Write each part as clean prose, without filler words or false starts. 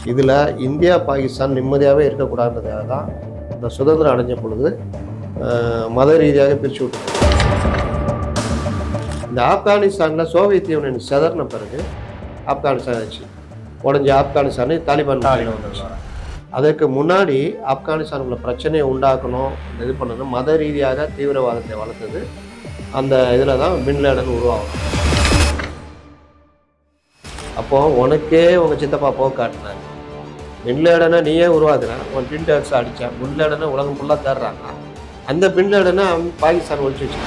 இதில் இந்தியா பாகிஸ்தான் நிம்மதியாகவே இருக்கக்கூடாதுன்றதுக்காக தான் இந்த சுதந்திரம் அடைஞ்ச பொழுது மத ரீதியாக பிரித்து விட்டு இந்த ஆப்கானிஸ்தானில் சோவியத் யூனியன் செதறின பிறகு ஆப்கானிஸ்தான் ஆச்சு உடஞ்ச ஆப்கானிஸ்தானு தாலிபான் வந்துச்சு. அதற்கு முன்னாடி ஆப்கானிஸ்தானுக்குள்ள பிரச்சனையை உண்டாக்கணும் இது பண்ணணும் மத ரீதியாக தீவிரவாதத்தை வளர்த்தது அந்த இதில் தான் பின்லேடன் உருவாகும். அப்போது உனக்கே உங்கள் சித்தப்பா போக காட்டினாங்க. பின்லேடனை நீயே உருவாக்குறேன், உன் ட்வின் டவர்ஸ் அடித்தேன், பின்லேடனை உலகம் ஃபுல்லாக தேடுறாங்க. அந்த பின்லேடனை பாகிஸ்தான் ஒழிச்சு வச்சு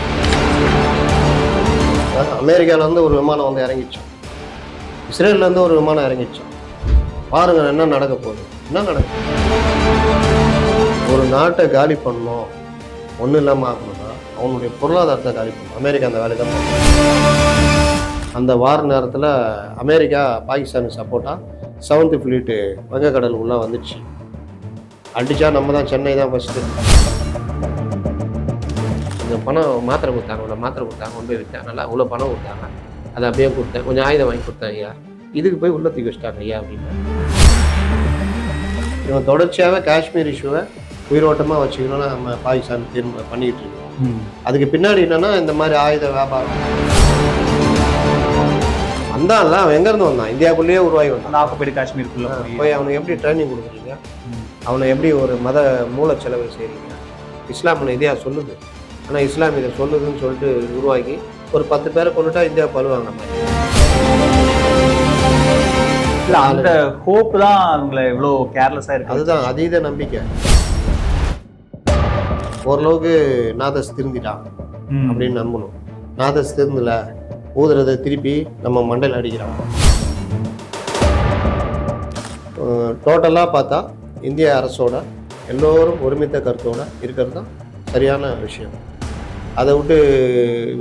அமெரிக்காவிலேருந்து ஒரு விமானம் வந்து இறங்கிச்சோம், இஸ்ரேல்லேருந்து ஒரு விமானம் இறங்கிச்சோம். பாருங்கள் என்ன நடக்க போகுது, என்ன நடக்கும். ஒரு நாட்டை காலி பண்ணணும், ஒன்றும் இல்லாமல் ஆகணும்னா அவனுடைய பொருளாதாரத்தை காலி பண்ணணும். அமெரிக்கா அந்த வேலை தான் பண்ணும். அந்த வார நேரத்தில் அமெரிக்கா பாகிஸ்தானுக்கு சப்போர்ட்டாக 7th ஃப்ளீட்டு வங்கக்கடலுக்குள்ளே வந்துடுச்சு. அடித்தா நம்ம தான், சென்னை தான் ஃபஸ்ட்டு. கொஞ்சம் பணம் மாத்திரை கொடுத்தாங்க, மாத்திரை கொடுத்தாங்க, கொண்டு போய் விற்றேன். நல்லா இவ்வளோ பணம் கொடுத்தாங்க, அதை அப்படியே கொடுத்தேன். கொஞ்சம் ஆயுதம் வாங்கி கொடுத்தேன் ஐயா, இதுக்கு போய் உள்ள தூக்கி வச்சிட்டாங்க ஐயா அப்படின்னு. இவன் தொடர்ச்சியாகவே காஷ்மீர் இஷ்யூவை உயிரோட்டமாக வச்சுக்கணும்னு நம்ம பாகிஸ்தான் திரும்ப பண்ணிக்கிட்டு இருக்கோம். அதுக்கு பின்னாடி என்னென்னா இந்த மாதிரி ஆயுத வியாபாரம் வந்தான்ல. அவன் எங்கேருந்து வந்தான்? இந்தியாவுக்குள்ளேயே உருவாகி வந்தான். ஆக்குபைடு காஷ்மீருக்குள்ளே போய் அவனுக்கு எப்படி ட்ரைனிங் கொடுக்குறீங்க, அவனை எப்படி ஒரு மத மூலச்செலவு செய்கிறீங்க? இஸ்லாம் இந்தியா சொல்லுது, ஆனால் இஸ்லாம் இதை சொல்லுதுன்னு சொல்லிட்டு உருவாக்கி ஒரு 10 பேரை கொண்டுட்டா இந்தியா பழுவாங்க. இல்லை, அந்த ஹோப் தான் அவங்களை இவ்வளோ கேர்லெஸ்ஸாக இருக்குது. அதுதான் அதீத நம்பிக்கை. ஓரளவுக்கு நாதஸ் திருந்திட்டான் அப்படின்னு நம்பணும். நாதஸ் திருந்தல, ஊதுறதை திருப்பி நம்ம மண்டையில் அடிக்கிறான். டோட்டலாக பார்த்தா இந்திய அரசோட எல்லோரும் ஒருமித்த கருத்தோடு இருக்கிறது தான் சரியான விஷயம். அதை விட்டு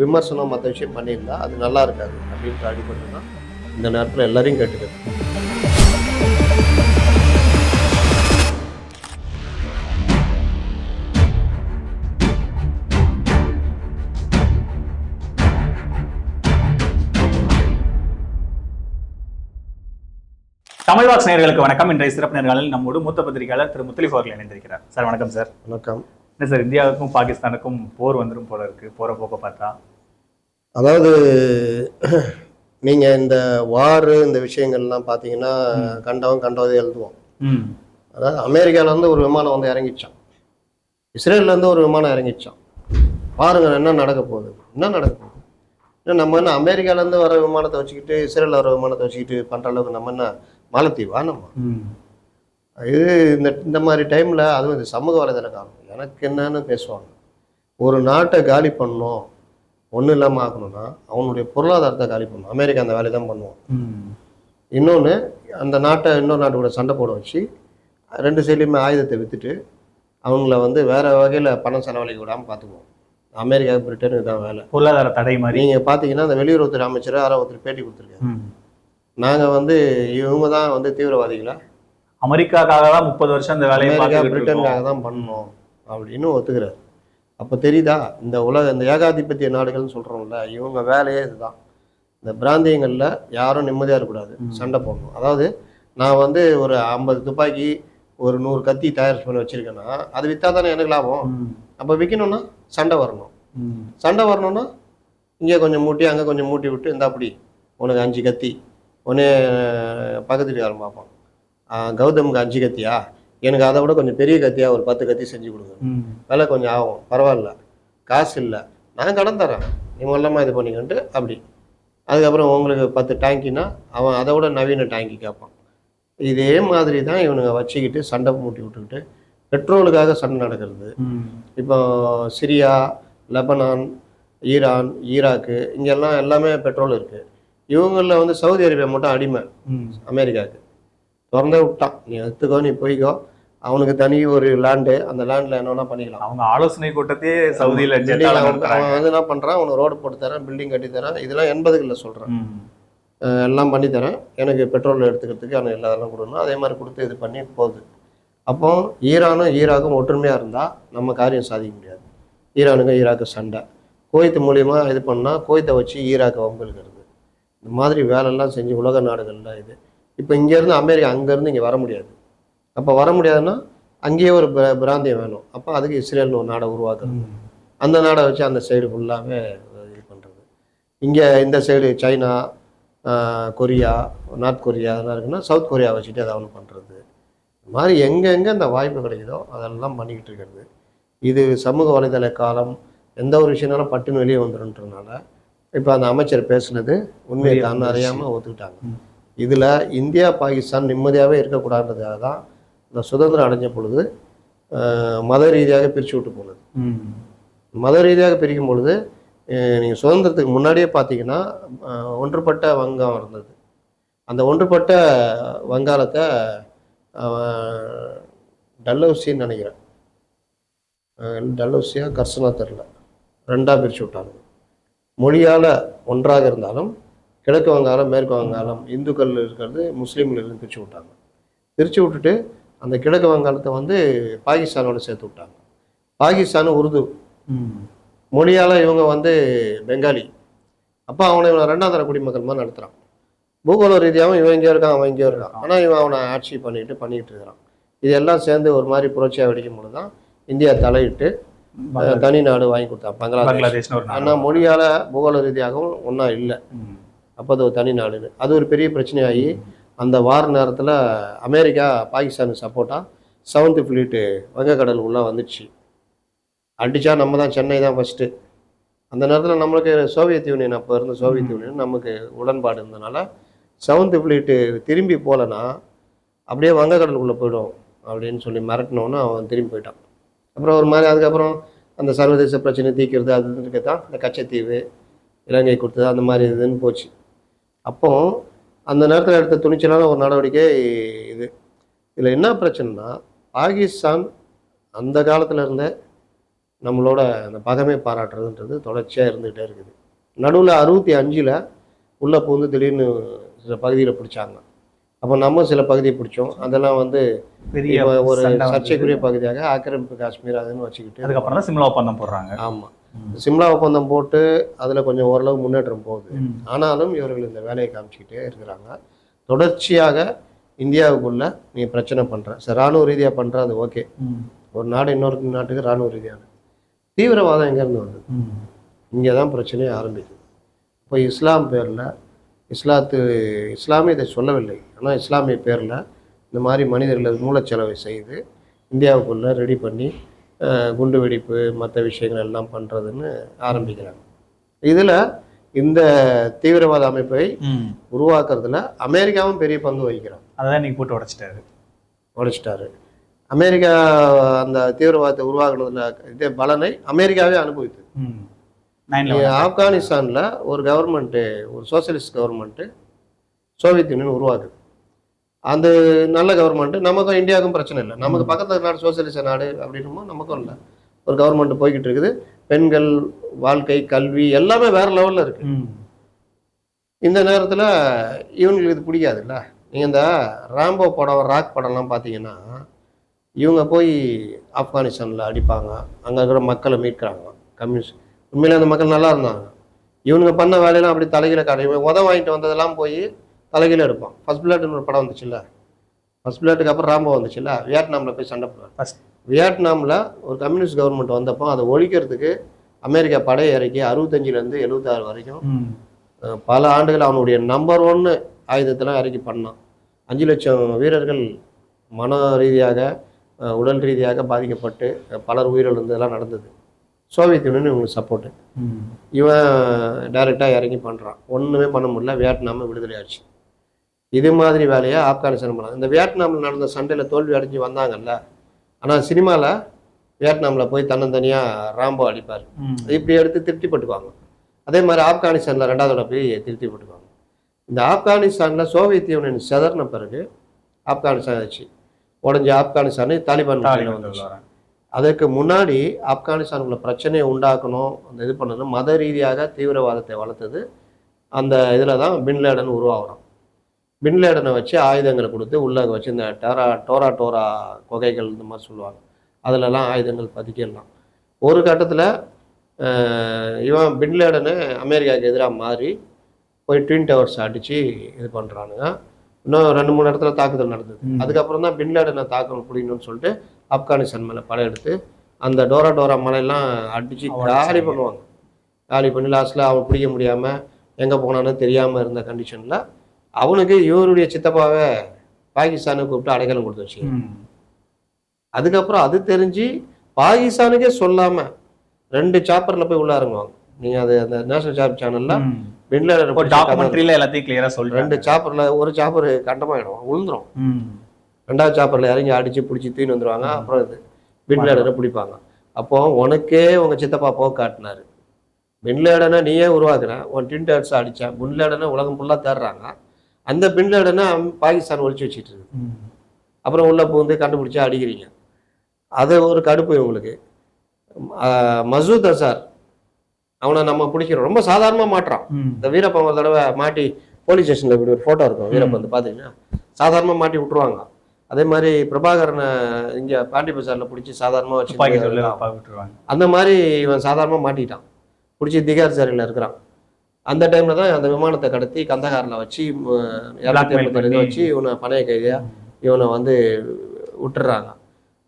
விமர்சனம் மற்ற விஷயம் பண்ணியிருந்தா அது நல்லா இருக்காது அப்படின்ற அடிப்படை தான் இந்த நேரத்தில் எல்லாரையும் கேட்டுக்கிறது. தமிழ் வாக்ஸ் நேயர்களுக்கு வணக்கம். இன்றைய சிறப்பு நேர்காணலில் நம்மோடு மூத்த பத்திரிகையாளர் திரு முத்தலிஃப் அவர்கள் இணைந்திருக்கிறார். சார் வணக்கம். சார் வணக்கம். என்ன சார், இந்தியாவுக்கும் பாகிஸ்தானுக்கும் போர் வந்துடும் போல இருக்கு, போற போக்க பார்த்தா? அதாவது நீங்கள் இந்த வாரு இந்த விஷயங்கள்லாம் பார்த்தீங்கன்னா கண்டவதை எழுதுவோம். அதாவது அமெரிக்காவிலேருந்து ஒரு விமானம் வந்து இறங்கிச்சான், இஸ்ரேல்லேருந்து ஒரு விமானம் இறங்கிச்சான். பாருங்கள் என்ன நடக்க போகுது, என்ன நடக்க போகுது. நம்ம என்ன அமெரிக்காவிலேருந்து வர விமானத்தை வச்சுக்கிட்டு இஸ்ரேலில் வர விமானத்தை வச்சுக்கிட்டு பண்ணுற அளவுக்கு நம்ம என்ன மாலத்தீவா? நம்ம இது இந்த மாதிரி டைமில் அதுவும் இந்த சமூக வலைதள காலம் எனக்கு என்னன்னு பேசுவாங்க. ஒரு நாட்டை காலி பண்ணணும், ஒன்றும் இல்லாமல் ஆக்கணும்னா அவனுடைய பொருளாதாரத்தை காலி பண்ணணும். அமெரிக்கா அந்த வேலையை தான் பண்ணுவோம். இன்னொன்று, அந்த நாட்டை இன்னொரு நாட்டு கூட சண்டை போட வச்சு 2 சைட்லையுமே ஆயுதத்தை விற்றுட்டு அவங்கள வந்து வேறு வகையில் பணம் செலவழிக்க விடாமல் பார்த்துக்குவோம். அமெரிக்கா பிரிட்டனுக்கு தான் வேலை, பொருளாதார தடை மாதிரி. நீங்கள் பார்த்தீங்கன்னா அந்த வெளியுறவுத்துறை அமைச்சர் யாரோ ஒருத்தர் பேட்டி கொடுத்துருக்காங்க. நாங்கள் வந்து இவங்க தான் வந்து தீவிரவாதிகளை அமெரிக்காக்காக தான் 30 வருஷம் இந்த வேலையை பிரிட்டனுக்காக தான் பண்ணணும் அப்படின்னு ஒத்துக்கிறார். அப்போ தெரியுதா இந்த இந்த ஏகாதிபத்திய நாடுகள்னு சொல்கிறோம்ல, இவங்க வேலையே இதுதான். இந்த பிராந்தியங்களில் யாரும் நிம்மதியாக இருக்கக்கூடாது, சண்டை போடணும். அதாவது நான் வந்து ஒரு 50 துப்பாக்கி ஒரு 100 கத்தி தயார் பண்ணி வச்சுருக்கேன்னா அது விற்றா தானே எனக்கு லாபம். அப்போ விற்கணும்னா சண்டை வரணும். சண்டை வரணும்னா இங்கே கொஞ்சம் மூட்டி அங்கே கொஞ்சம் மூட்டி விட்டு இந்த அப்படி உனக்கு 5 கத்தி, ஒன்று பக்கத்து வீட்டுக்காரன் பார்ப்பான், கௌதமுக்கு 5 கத்தியா, எனக்கு அதை விட கொஞ்சம் பெரிய கத்தியாக ஒரு 10 கத்தி செஞ்சு கொடுங்க, விலை கொஞ்சம் ஆகும், பரவாயில்ல, காசு இல்லை, நான் கடன் தரேன், நீ மூலமாக இது பண்ணிக்கிட்டு அப்படி. அதுக்கப்புறம் உங்களுக்கு 10 டேங்கினா அவன் அதை விட நவீன டேங்கி கேட்பான். இதே மாதிரி தான் இவனுங்க வச்சுக்கிட்டு சண்டை மூட்டி விட்டுக்கிட்டு பெட்ரோலுக்காக சண்டை நடக்கிறது. இப்போ சிரியா, லெபனான், ஈரான், ஈராக்கு இங்கெல்லாம் எல்லாமே பெட்ரோல் இருக்குது. இவங்களில் வந்து சவுதி அரேபியா மட்டும் அடிமை அமெரிக்காவுக்கு. திறந்தே விட்டான், நீ எடுத்துக்கோ, நீ போய்க்கோ, அவனுக்கு தனி ஒரு லேண்டு, அந்த லேண்டில் என்னென்னா பண்ணிக்கலாம். அவங்க ஆலோசனை கூட்டத்தையே சவுதியில் அவன் வந்து என்ன பண்ணுறான், அவனுக்கு ரோடு போட்டு தரேன், பில்டிங் கட்டி தரேன், இதெல்லாம் 80களில் சொல்கிறேன், எல்லாம் பண்ணித்தரேன், எனக்கு பெட்ரோல் எடுத்துக்கிறதுக்கு அவனுக்கு எல்லாதெல்லாம் கொடுக்கணும். அதே மாதிரி கொடுத்து இது பண்ணி போகுது. அப்போ ஈரானும் ஈராக்கும் ஒற்றுமையாக இருந்தால் நம்ம காரியம் சாதிக்க முடியாது. ஈரானுக்கும் ஈராக்கு சண்டை, குவைத் மூலியமாக இது பண்ணால் குவைத்தை வச்சு ஈராக்கை வம்புழுக்கிறது, இந்த மாதிரி வேலையெல்லாம் செஞ்சு உலக நாடுகளில் இது இப்போ இங்கேருந்து அமெரிக்கா அங்கேருந்து இங்கே வர முடியாது. அப்போ வர முடியாதுன்னா அங்கேயே ஒரு பிராந்தியம் வேணும். அப்போ அதுக்கு இஸ்ரேல்னு ஒரு நாடை உருவாக்குறது. அந்த நாடை வச்சு அந்த சைடு ஃபுல்லாகவே இது பண்ணுறது. இங்கே இந்த side China, Korea, north Korea அதெல்லாம் இருக்குன்னா சவுத் கொரியா வச்சுட்டு அதை ஒன்று பண்ணுறது. இந்த மாதிரி எங்கெங்கே இந்த வாய்ப்பு கிடைக்குதோ அதெல்லாம் பண்ணிக்கிட்டு இருக்கிறது. இது சமூக வலைதள காலம். எந்த ஒரு விஷயம்னாலும் பட்டுன்னு வெளியே வந்துடுன்றதுனால இப்போ அந்த அமைச்சர் பேசுனது உண்மையை தான் அறியாமல் ஒத்துக்கிட்டாங்க. இதில் இந்தியா பாகிஸ்தான் நிம்மதியாகவே இருக்கக்கூடாதுன்றதுக்காக தான் இந்த சுதந்திரம் அடைஞ்ச பொழுது மத ரீதியாக பிரித்து விட்டு போனது. மத ரீதியாக பிரிக்கும் பொழுது நீங்கள் சுதந்திரத்துக்கு முன்னாடியே பார்த்தீங்கன்னா ஒன்றுபட்ட வங்கம் இருந்தது. அந்த ஒன்றுபட்ட வங்காளத்தை டல்லௌசின்னு நினைக்கிறேன், டல்லௌசியா கர்சனா தெரில, ரெண்டாக பிரித்து விட்டாங்க. மொழியால் ஒன்றாக இருந்தாலும் கிழக்கு வங்காளம் மேற்கு வங்காளம் இந்துக்கள் இருக்கிறது முஸ்லீம்கள் இருந்து பிரித்து விட்டாங்க. பிரித்து விட்டுட்டு அந்த கிழக்கு வங்காளத்தை வந்து பாகிஸ்தானோட சேர்த்து விட்டாங்க. பாகிஸ்தான் உருது, மொழியால் இவங்க வந்து பெங்காலி. அப்போ அவனை இவனை ரெண்டாம் தர குடிமக்கள் மாதிரி நடத்துகிறான். பூகோள ரீதியாகவும் இவன் இங்கே இருக்கான் அவன் இங்கே இருக்கான். ஆனால் இவன் அவனை ஆட்சி பண்ணிக்கிட்டு இருக்கிறான். இதெல்லாம் சேர்ந்து ஒரு மாதிரி புரட்சியாக வெடிக்கும் பொழுது தான் இந்தியா தலையிட்டு தனி நாடு வாங்கி கொடுத்தான் பங்களாதேஷ். ஆனால் மொழியால் பூகோள ரீதியாகவும் ஒன்றா இல்லை. அப்போ அது ஒரு தனி நாடுன்னு அது ஒரு பெரிய பிரச்சனையாகி அந்த வார நேரத்தில் அமெரிக்கா பாகிஸ்தானுக்கு சப்போர்ட்டாக 7th ஃப்ளீட்டு வங்கக்கடல் உள்ளே வந்துடுச்சு. அடித்தா நம்ம தான் சென்னை தான் ஃபஸ்ட்டு. அந்த நேரத்தில் நம்மளுக்கு சோவியத் யூனியன் அப்போ இருந்த சோவியத் யூனியன் நமக்கு உடன்பாடு இருந்ததுனால 7th ஃப்ளீட்டு திரும்பி போகலன்னா அப்படியே வங்கக்கடலுக்குள்ளே போயிடும் அப்படின்னு சொல்லி மிரட்டினோன்னு அவன் திரும்பி போயிட்டான். அப்புறம் ஒரு மாதிரி அதுக்கப்புறம் அந்த சர்வதேச பிரச்சனை தீர்க்கிறது அதுக்கு தான் இந்த கச்சத்தீவு இலங்கை கொடுத்தது அந்த மாதிரி இதுன்னு போச்சு. அப்போ அந்த நேரத்தில் எடுத்த துணிச்சலான ஒரு நடவடிக்கை இது. இதில் என்ன பிரச்சனைனா பாகிஸ்தான் அந்த காலத்தில் இருந்த நம்மளோட அந்த பகமை பாராட்டுறதுன்றது தொடர்ச்சியாக இருந்துகிட்டே இருக்குது. நடுவில் 65 உள்ளே பூந்து திடீர்னு சில பகுதியில் பிடிச்சாங்க. அப்போ நம்ம சில பகுதியை பிடிச்சோம். அதெல்லாம் வந்து பெரிய ஒரு சர்ச்சைக்குரிய பகுதியாக ஆக்கிரமிப்பு காஷ்மீர் அதுன்னு வச்சுக்கிட்டு அதுக்கப்புறம் தான் சிம்லா ஒப்பந்தம் போடுறாங்க. ஆமாம், சிம்லா ஒப்பந்தம் போட்டு அதில் கொஞ்சம் ஓரளவு முன்னேற்றம் போகுது. ஆனாலும் இவர்கள் இந்த வேலையை காமிச்சிக்கிட்டே இருக்கிறாங்க. தொடர்ச்சியாக இந்தியாவுக்குள்ள நீ பிரச்சனை பண்ணுற சரி இராணுவ ரீதியாக பண்ணுற அது ஓகே. ஒரு நாடு இன்னொரு நாட்டுக்கு இராணுவ ரீதியான தீவிரவாதம் எங்கேருந்து வருது? இங்கே தான் பிரச்சனையே ஆரம்பிக்குது. இப்போ இஸ்லாம் பேரில் இஸ்லாமே இதை சொல்லவில்லை. ஆனால் இஸ்லாமிய பேரில் இந்த மாதிரி மனிதர்களை மூலச்செலவை செய்து இந்தியாவுக்குள்ளே ரெடி பண்ணி குண்டு வெடிப்பு மற்ற விஷயங்கள் எல்லாம் பண்ணுறதுன்னு ஆரம்பிக்கிறாங்க. இதில் இந்த தீவிரவாத அமைப்பை உருவாக்குறதுல அமெரிக்காவும் பெரிய பங்கு வகிக்கிறாங்க. அதான் இன்னைக்கு போட்டு உடைச்சிட்டாரு. அமெரிக்கா அந்த தீவிரவாதத்தை உருவாக்குறதுல இதே பலனை அமெரிக்காவே அனுபவித்து. ஆப்கானிஸ்தானில் ஒரு கவர்மெண்ட்டு, ஒரு சோசியலிஸ்ட் கவர்மெண்ட்டு சோவியத் யூனியன் உருவாக்குது. அந்த நல்ல கவர்மெண்ட்டு நமக்கும் இந்தியாவுக்கும் பிரச்சனை இல்லை. நமக்கு பக்கத்தில் நாடு சோசியலிச நாடு அப்படின்னுமோ நமக்கும் இல்லை. ஒரு கவர்மெண்ட் போய்கிட்டு இருக்குது. பெண்கள் வாழ்க்கை கல்வி எல்லாமே வேற லெவலில் இருக்கு. இந்த நேரத்தில் இவங்களுக்கு இது பிடிக்காதுல்ல. நீங்கள் இந்த ராம்போ படம் ராக் படம்லாம் பார்த்தீங்கன்னா இவங்க போய் ஆப்கானிஸ்தானில் அடிப்பாங்க, அங்கே இருக்கிற மக்களை மீட்கிறாங்க கம்யூனிஸ்ட். உண்மையிலே அந்த மக்கள் நல்லா இருந்தாங்க. இவனுங்க பண்ண வேலையெல்லாம் அப்படி தலைகீழ காட்டும். வாங்கிட்டு வந்ததெல்லாம் போய் தலைகீழ எடுப்பான். ஃபர்ஸ்ட் பிளட்னு ஒரு படம் வந்துச்சுல்ல, ஃபர்ஸ்ட் பிளட்டுக்கு அப்புறம் ராம்போ வந்துச்சுல்ல, வியட்நாமில் போய் சண்டை போடுவார். வியட்நாமில் ஒரு கம்யூனிஸ்ட் கவர்மெண்ட் வந்தப்போ அதை ஒழிக்கிறதுக்கு அமெரிக்கா படை இறக்கி 65 to 76 வரைக்கும் பல ஆண்டுகள் அவனுடைய நம்பர் 1 ஆயுதத்தெல்லாம் இறக்கி பண்ணான். 5 லட்சம் வீரர்கள் மன ரீதியாக உடல் ரீதியாக பாதிக்கப்பட்டு பலர் உயிரிழந்ததெல்லாம் நடந்தது. சோவியத் யூனியன் இவங்களுக்கு சப்போர்ட்டு. இவன் டைரெக்டாக இறங்கி பண்ணுறான். ஒன்றுமே பண்ண முடியல. வியட்நாம விடுதலை ஆச்சு. இது மாதிரி வேலையை ஆப்கானிஸ்தான் பண்ணாங்க. இந்த வியட்நாமில் நடந்த சண்டையில் தோல்வி அடைஞ்சு வந்தாங்கல்ல. ஆனால் சினிமாவில் வியட்நாமில் போய் தன்னந்தனியாக ராம்போ அடிப்பார். இப்படி எடுத்து திருப்திப்பட்டுக்குவாங்க. அதே மாதிரி ஆப்கானிஸ்தானில் 2வது போய் திருப்திப்பட்டுக்குவாங்க. இந்த ஆப்கானிஸ்தானில் சோவியத் யூனியன் செதறின பிறகு ஆப்கானிஸ்தான் ஆச்சு. உடஞ்ச ஆப்கானிஸ்தானு தாலிபான் வந்துச்சு. அதற்கு முன்னாடி ஆப்கானிஸ்தானுக்குள்ள பிரச்சனையை உண்டாக்கணும், அந்த இது பண்ணணும், மத ரீதியாக தீவிரவாதத்தை வளர்த்தது அந்த இதில் தான் பின்லேடன் உருவாகிறான். பின்லேடனை வச்சு ஆயுதங்களை கொடுத்து உள்ளே வச்சு இந்த டோரா கொகைகள் இந்த மாதிரி சொல்லுவாங்க, அதிலெல்லாம் ஆயுதங்கள் பதிக்கிடலாம். ஒரு கட்டத்தில் இவன் பின்லேடனு அமெரிக்காவுக்கு எதிராக மாறி போய் ட்வின் டவர்ஸ் அடித்து இது பண்ணுறானுங்க. இன்னும் 2-3 இடத்துல தாக்குதல் நடந்தது. அதுக்கப்புறம் தான் பின்லேடனை தாக்கணும் பிடிக்கணும்னு சொல்லிட்டு ஆப்கானிஸ்தான் மேலே படையெடுத்து அந்த டோரா மலையெல்லாம் அடித்து காலி பண்ணுவாங்க. காலி பண்ணி லாஸ்ட்டில் அவன் பிடிக்க முடியாமல் எங்கே போனான்னு தெரியாமல் இருந்த கண்டிஷனில் அவனுக்கு இவருடைய சித்தப்பாவை பாகிஸ்தானுக்கு கூப்பிட்டு அடைக்கலம் கொடுத்து வச்சு அதுக்கப்புறம் அது தெரிஞ்சு பாகிஸ்தானுக்கே சொல்லாமல் 2 சாப்பரில் போய் உள்ள இறங்குவாங்க. நீங்கள் அது அந்த நேஷனல் சாப் சேனலில் டாக்குமெண்ட்ரியில எல்லாத்தையும் கிளியரா சொல்றேன். 2 சாப்பரில் ஒரு சாப்பர் கண்டமாயிடும் விழுந்துரும். 2வது சாப்பரில் இறங்கி அடித்து பிடிச்சி தூக்கி வந்துடுவாங்க. அப்புறம் இது பின்லேடனை பிடிப்பாங்க. அப்போ உனக்கே உங்கள் சித்தப்பா போக காட்டினாரு. பின்லேடனை நீயே உருவாக்குற உன் டின்டர்ஸ் அடித்தேன். பின்லேடனை உலகம் ஃபுல்லாக தேடுறாங்க. அந்த பின்லேடனை பாகிஸ்தான் ஒழிச்சு வச்சுட்டு இருக்கு. அப்புறம் உள்ள பூந்து கண்டுபிடிச்சி அடிக்கிறீங்க. அது ஒரு கடுப்பு இவங்களுக்கு. மசூத் அசார் அவனை நம்ம பிடிக்கிறோம். ரொம்ப சாதாரணமாக மாட்டுறான். இந்த வீரப்பன் ஒரு தடவை மாட்டி போலீஸ் ஸ்டேஷனில் இப்படி ஒரு ஃபோட்டோ இருக்கும். வீரப்பன் பார்த்தீங்கன்னா சாதாரணமாக மாட்டி விட்டுருவாங்க. அதே மாதிரி பிரபாகரனை இங்கே பாண்டி பஜாரில் பிடிச்சி சாதாரணமாக வச்சு அந்த மாதிரி இவன் சாதாரணமாக மாட்டிட்டான். பிடிச்சி திகார் சாரியில் இருக்கிறான். அந்த டைமில் தான் அந்த விமானத்தை கடத்தி கந்தகாரில் வச்சு 257 வச்சு இவனை பணைய கைதியாக இவனை வந்து விட்டுறாங்க.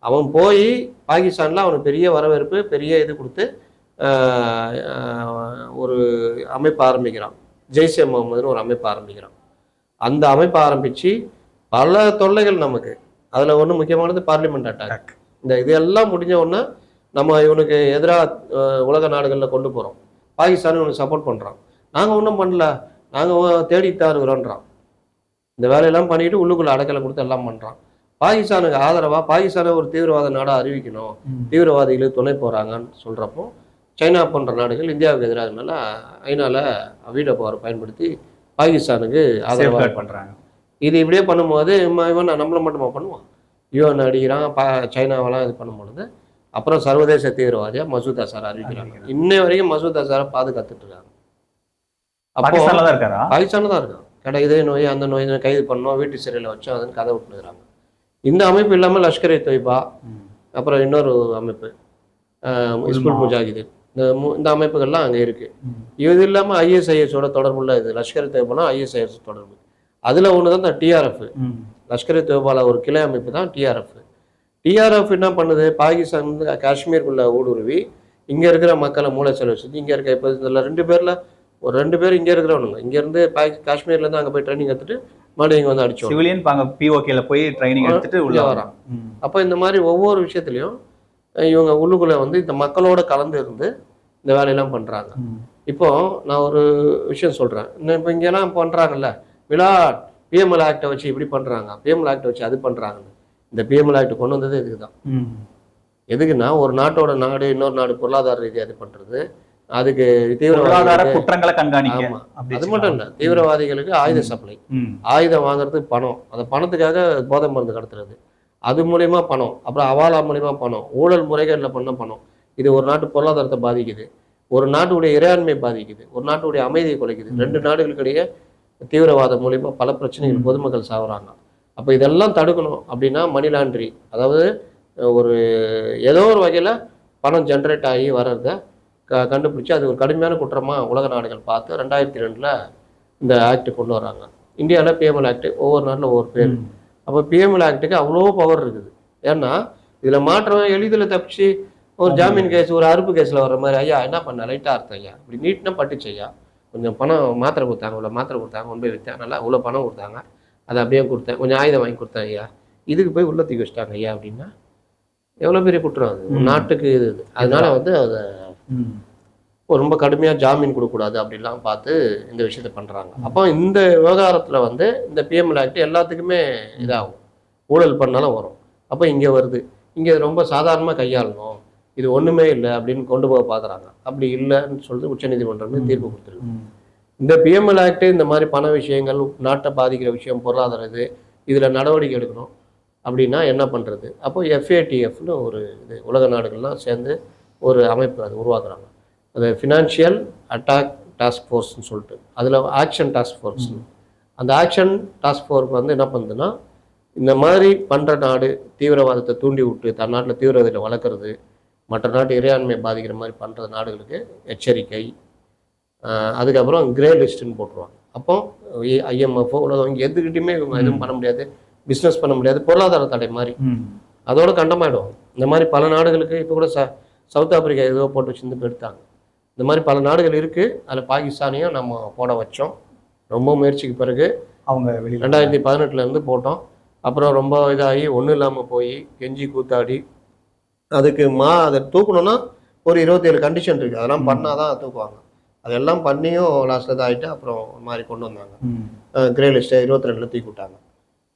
அவன் போய் பாகிஸ்தானில் அவனுக்கு பெரிய வரவேற்பு பெரிய இது கொடுத்து ஒரு அமைப்பு ஆரம்பிக்கிறான். ஜெய்ஷே முகமதுன்னு ஒரு அமைப்பு ஆரம்பிக்கிறான். அந்த அமைப்பை ஆரம்பித்து பல தொல்லைகள் நமக்கு. அதில் ஒன்று முக்கியமானது பார்லிமெண்ட் அட்டாக். இந்த இதெல்லாம் முடிஞ்ச உடனே நம்ம இவனுக்கு எதிராக உலக நாடுகளில் கொண்டு போகிறோம். பாகிஸ்தான் இவனுக்கு சப்போர்ட் பண்ணுறான். நாங்கள் ஒன்றும் பண்ணல, நாங்கள் தேடித்தான் இருக்கிறோன்றான். இந்த வேலையெல்லாம் பண்ணிட்டு உள்ளுக்குள்ளே அடைக்கலம் கொடுத்து எல்லாம் பண்ணுறான். பாகிஸ்தானுக்கு ஆதரவாக பாகிஸ்தானை ஒரு தீவிரவாத நாடாக அறிவிக்கணும், தீவிரவாதிகளுக்கு துணை போகிறாங்கன்னு சொல்கிறப்போ சைனா போன்ற நாடுகள் இந்தியாவுக்கு எதிராகனால ஐநாவில் வீடோ பவரை பயன்படுத்தி பாகிஸ்தானுக்கு ஆதரவாக பண்ணுறாங்க. இது இப்படியே பண்ணும்போது இவன் நம்மளை மட்டுமா பண்ணுவான். யுஎன் அடிக்கிறான். சைனாவெல்லாம் இது பண்ணும்பொழுது அப்புறம் சர்வதேச தீவிரவாதியாக மசூத் அசாரை அறிவிக்கிறாங்க. இன்னை வரைக்கும் மசூத் அசாரை பாதுகாத்துட்டு இருக்காங்க. அப்போ பாகிஸ்தானில் தான் இருக்கான். இதே நோய் அந்த நோய் கைது பண்ணோம், வீட்டு சிறையில் வச்சோம், அதுன்னு கதை விட்டுருக்குறாங்க. இந்த அமைப்பு இல்லாமல் லஷ்கர்-இ தொய்பா, அப்புறம் இன்னொரு அமைப்பு இஸ்புல் முஜாஹிதீன், இந்த அமைப்புகள்லாம் அங்கே இருக்குது. இது இல்லாமல் ISIS-ஓட தொடர்புள்ள இது லஷ்கர்-இ தொய்பானா ISIS தொடர்பு. அதில் ஒன்று தான் இந்த TRF. லஷ்கர்-இ தொய்பாவில் ஒரு கிளை அமைப்பு தான் TRF. TRF என்ன பண்ணுது? பாகிஸ்தான் வந்து காஷ்மீருக்குள்ள ஊடுருவி இங்கே இருக்கிற மக்களை மூளை செலவு செஞ்சு இங்கே இருக்க இப்போ இதில் 2 பேரில் ஒரு 2 பேர் இங்கே இருக்கிறவனுங்க இங்கேருந்து காஷ்மீர்லேருந்து அங்கே போய் ட்ரைனிங் எடுத்துட்டு மறுபடியும் இங்கே வந்து அடிச்சோம். சிவிலியன் POK-ல போய் ட்ரைனிங் எடுத்துட்டு உள்ள வரான். அப்போ இந்த மாதிரி ஒவ்வொரு விஷயத்துலையும் இவங்க உள்ளுக்குள்ளே வந்து இந்த மக்களோட கலந்து இருந்து இந்த வேலையெல்லாம் பண்ணுறாங்க. இப்போ நான் ஒரு விஷயம் சொல்கிறேன். இன்னும் இப்போ இங்கெல்லாம் பண்ணுறாங்கல்ல விளாட் PML ஆக்டை வச்சு இப்படி பண்ணுறாங்க, PML ஆக்டை வச்சு அது பண்ணுறாங்கன்னு. இந்த PML ஆக்ட் கொண்டு வந்தது இதுக்கு தான். எதுக்குன்னா ஒரு நாட்டோட நாடு இன்னொரு நாடு பொருளாதார ரீதியாக இது பண்ணுறது, அதுக்கு தீவிரவாத குற்றங்களை கண்காணிக்க. அது மட்டும் இல்லை, தீவிரவாதிகளுக்கு ஆயுத சப்ளை, ஆயுதம் வாங்குறதுக்கு பணம், அந்த பணத்துக்காக போதை மருந்து கடத்துறது, அது மூலயமா பணம், அப்புறம் அவாலா மூலயமா பணம், ஊழல் முறைகளில் பண்ண பணம். இது ஒரு நாட்டு பொருளாதாரத்தை பாதிக்குது, ஒரு நாட்டுடைய இறையாண்மை பாதிக்குது, ஒரு நாட்டுடைய அமைதியை குலைக்குது. 2 நாடுகளுக்கிடையே தீவிரவாதம் மூலியமா பல பிரச்சனைகள், பொதுமக்கள் சாகுறாங்க. அப்போ இதெல்லாம் தடுக்கணும் அப்படின்னா மணி லாண்ட்ரி, அதாவது ஒரு ஏதோ ஒரு வகையில் பணம் ஜென்ரேட் ஆகி வர்றத கண்டுபிடிச்சி அது ஒரு கடுமையான குற்றமாக உலக நாடுகள் பார்த்து 2002 இந்த ஆக்ட் கொண்டு வராங்க. இந்தியாவில் PML ஆக்ட், ஒவ்வொரு நாட்டில் ஒவ்வொரு பேர். அப்போ PML ஆக்டுக்கு அவ்வளோ பவர் இருக்குது. ஏன்னா இதில் மாற்றம் எளிதில் தப்பிச்சு ஒரு ஜாமீன் கேஸ், ஒரு அறுப்பு கேஸில் வர்ற மாதிரி, ஐயா என்ன பண்ண லைட்டாக அர்த்தம் ஐயா இப்படி நீட்னா பட்டுச்சு ஐயா, கொஞ்சம் பணம் மாத்திரை கொடுத்தாங்க, இவ்வளோ மாத்திரை கொடுத்தாங்க, கொண்டு போய் விற்றேன், நல்லா இவ்வளோ பணம் கொடுத்தாங்க, அதை அப்படியே கொடுத்தேன், கொஞ்சம் ஆயுதம் வாங்கி கொடுத்தேன் ஐயா, இதுக்கு போய் உள்ள தூக்கி வச்சிட்டாங்க ஐயா அப்படின்னா எவ்வளோ பெரிய குற்றம் அது நாட்டுக்கு. இது அதனால வந்து அதை ரொம்ப கடுமையாக ஜாமீன் கொடுக்கக்கூடாது அப்படிலாம் பார்த்து இந்த விஷயத்த பண்ணுறாங்க. அப்போ இந்த விவகாரத்தில் வந்து இந்த PML ஆக்ட் எல்லாத்துக்குமே இதாகும், ஊழல் பண்ணாலும் வரும். அப்போ இங்கே வருது, இங்கே ரொம்ப சாதாரணமாக கையாளணும், இது ஒன்றுமே இல்லை அப்படின்னு கொண்டு போக பார்க்குறாங்க. அப்படி இல்லைன்னு சொல்லிட்டு உச்சநீதிமன்றமே தீர்ப்பு கொடுத்துருக்கு. இந்த PML ஆக்ட் இந்த மாதிரி பண விஷயங்கள், நாட்டை பாதிக்கிற விஷயம், பொருளாதார இது, இதில் நடவடிக்கை எடுக்கணும் அப்படின்னா என்ன பண்ணுறது? அப்போ FATFன்னு ஒரு இது உலக நாடுகள்லாம் சேர்ந்து ஒரு அமைப்பு அது உருவாக்குறாங்க. அது ஃபினான்ஷியல் அட்டாக் டாஸ்க் ஃபோர்ஸ்ன்னு சொல்லிட்டு, அதில் ஆக்ஷன் டாஸ்க் ஃபோர்ஸ். அந்த ஆக்ஷன் டாஸ்க் ஃபோர்ஸ் வந்து என்ன பண்ணுதுன்னா, இந்த மாதிரி பண்ணுற நாடு தீவிரவாதத்தை தூண்டி விட்டு தன் நாட்டில் தீவிரவாதத்தை வளர்க்குறது, மற்ற நாட்டு இறையாண்மையை பாதிக்கிற மாதிரி பண்ணுற நாடுகளுக்கு எச்சரிக்கை, அதுக்கப்புறம் கிரே லிஸ்ட்டுன்னு போட்டுருவாங்க. அப்போ IMF உலக வங்கி எதுக்கிட்டையுமே இவங்க எதுவும் பண்ண முடியாது, பிஸ்னஸ் பண்ண முடியாது, பொருளாதார தடை மாதிரி அதோட கண்டமாயிடும். இந்த மாதிரி பல நாடுகளுக்கு இப்போ கூட சவுத் ஆப்பிரிக்கா ஏதோ போட்டு வச்சுருந்து போயிட்டாங்க. இந்த மாதிரி பல நாடுகள் இருக்குது. அதில் பாகிஸ்தானையும் நம்ம போட வச்சோம். ரொம்ப முயற்சிக்கு பிறகு அவங்க 2018 போட்டோம். அப்புறம் ரொம்ப இதாகி ஒன்றும் இல்லாமல் போய் கெஞ்சி கூத்தாடி அதுக்கு அதை தூக்கணும்னா ஒரு 27 கண்டிஷன் இருக்குது. அதெல்லாம் பண்ணால் தான் தூக்குவாங்க. அதெல்லாம் பண்ணியும் லாஸ்ட்டில் தான் ஆகிட்டு அப்புறம் ஒரு மாதிரி கொண்டு வந்தாங்க. கிரே லிஸ்ட்டை 22 தூக்கி விட்டாங்க.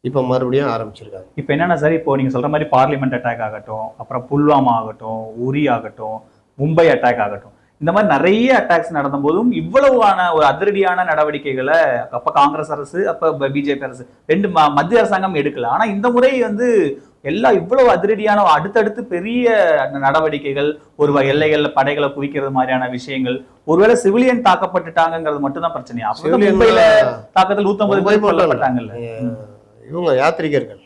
இப்போ மறுபடியும் ஆரம்பிச்சிருக்காங்க. இப்போ என்னென்னா சார், இப்போ நீங்கள் சொல்கிற மாதிரி பார்லிமெண்ட் அட்டாக் ஆகட்டும், அப்புறம் புல்வாமா ஆகட்டும், உரி ஆகட்டும், மும்பை அட்டாக் ஆகட்டும், இந்த மாதிரி நிறைய அட்டாக்ஸ் நடந்த போதும் இவ்வளவான ஒரு அதிரடியான நடவடிக்கைகளை அப்போ காங்கிரஸ் அரசு, அப்போ பிஜேபி அரசு ரெண்டு மத்திய அரசாங்கம் எடுக்கல. ஆனால் இந்த முறை வந்து எல்லாம் இவ்வளவு அதிரடியான அடுத்தடுத்து பெரிய நடவடிக்கைகள், ஒரு எல்லைகள்ல படைகளை குவிக்கிறது மாதிரியான விஷயங்கள். ஒருவேளை சிவிலியன் தாக்கப்பட்டுட்டாங்கிறது மட்டும்தான் பிரச்சனையா? மும்பையில தாக்கத்தில் 150 பேர் கொல்லப்பட்டாங்கல்ல இவங்க யாத்ரீகர்கள்.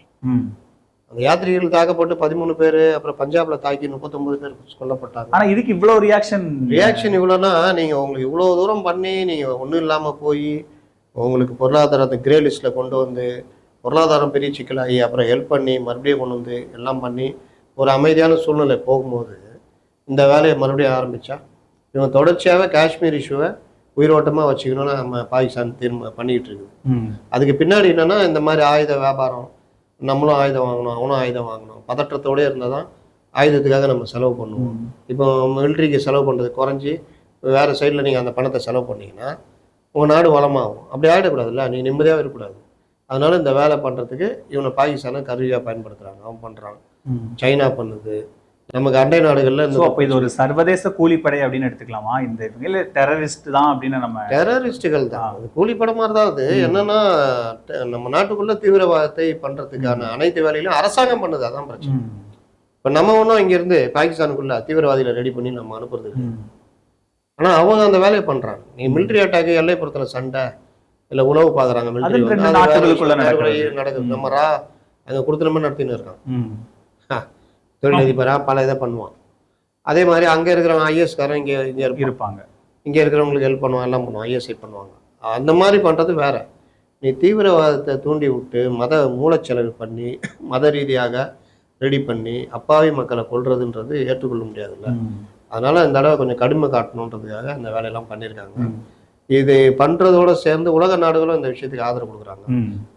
அந்த யாத்ரீகர்கள் தாக்கப்பட்டு 13 பேர், அப்புறம் பஞ்சாப்ல தாக்கி 39 பேர் கொல்லப்பட்டாங்க. ஆனா இதுக்கு இவ்வளவு ரியாக்ஷன் இவ்வளோனா, நீங்க உங்களுக்கு இவ்வளவு தூரம் பண்ணி நீங்க ஒன்றும் இல்லாம போய் உங்களுக்கு பொருளாதாரத்தை கிரே லிஸ்ட்ல கொண்டு வந்து பொருளாதாரம் பெரிய சிக்கலாகி அப்புறம் ஹெல்ப் பண்ணி மறுபடியும் கொண்டு வந்து எல்லாம் பண்ணி ஒரு அமைதியான சூழ்நிலை போகும்போது இந்த வேலையை மறுபடியும் ஆரம்பித்தா இவங்க தொடர்ச்சியாகவே காஷ்மீர் இஷ்யூவை உயிரோட்டமாக வச்சுக்கணும்னு நம்ம பாகிஸ்தான் பண்ணிக்கிட்டு இருக்குது. அதுக்கு பின்னாடி என்னென்னா இந்த மாதிரி ஆயுத வியாபாரம், நம்மளும் ஆயுதம் வாங்கணும், அவனும் ஆயுதம் வாங்கணும், பதற்றத்தோடய இருந்தால் தான் ஆயுதத்துக்காக நம்ம செலவு பண்ணுவோம். இப்போ மிலிட்ரிக்கு செலவு பண்ணுறது குறைஞ்சி வேறு சைடில் நீங்கள் அந்த பணத்தை செலவு பண்ணிங்கன்னா உங்கள் நாடு வளமாகும். அப்படி ஆகிடக்கூடாதுல்ல, நீ நிம்மதியாக இருக்கக்கூடாது. அதனால இந்த வேலை பண்ணுறதுக்கு இவனை பாகிஸ்தானை கருவியாக பயன்படுத்துகிறாங்க. அவன் பண்ணுறான், சைனா பண்ணுது, நமக்கு அண்டை நாடுகளில். அப்போ இது ஒரு சர்வதேச கூலிப்படை அப்படின்னு எடுத்துக்கலாமா? இந்த இல்லை டெரரிஸ்ட் தான் அப்படின்னு நம்ம டெரரிஸ்டுகள் தான், அது கூலிப்படை மாதிரி தான். அது என்னன்னா நம்ம நாட்டுக்குள்ள தீவிரவாதத்தை பண்ணுறதுக்கான அனைத்து வேலையிலும் அரசாங்கம் பண்ணுது. அதான் பிரச்சனை. இப்போ நம்ம ஒன்றும் இங்கேருந்து பாகிஸ்தானுக்குள்ள தீவிரவாதிகளை ரெடி பண்ணி நம்ம அனுப்புறது. ஆனால் அவங்க அந்த வேலையை பண்ணுறாங்க. நீ மிலிட்ரி அட்டாக்கு, எல்லைப்புறத்தில் சண்டை, இல்லை உளவு பார்க்குறாங்க, மிலிட்ரி நடக்குது. நம்ம அங்கே கொடுத்துனமே நடத்தின்னு இருக்கான். தொழிலதிபராக பல இதை பண்ணுவான். அதே மாதிரி அங்கே இருக்கிறவங்க ஐஎஸ்காரன் இங்கே இருப்பாங்க. இங்கே இருக்கிறவங்களுக்கு ஹெல்ப் பண்ணுவான், எல்லாம் பண்ணுவான், ஐஎஸ்ஐ பண்ணுவாங்க. அந்த மாதிரி பண்ணுறது வேற. நீ தீவிரவாதத்தை தூண்டி விட்டு மத மூலச்செலவு பண்ணி மத ரீதியாக ரெடி பண்ணி அப்பாவி மக்களை கொள்றதுன்றது ஏற்றுக்கொள்ள முடியாதுல்ல. அதனால இந்த தடவை கொஞ்சம் கடுமை காட்டணுன்றதுக்காக இந்த வேலையெல்லாம் பண்ணியிருக்காங்க. இது பண்ணுறதோட சேர்ந்து உலக நாடுகளும் இந்த விஷயத்துக்கு ஆதரவு கொடுக்குறாங்க.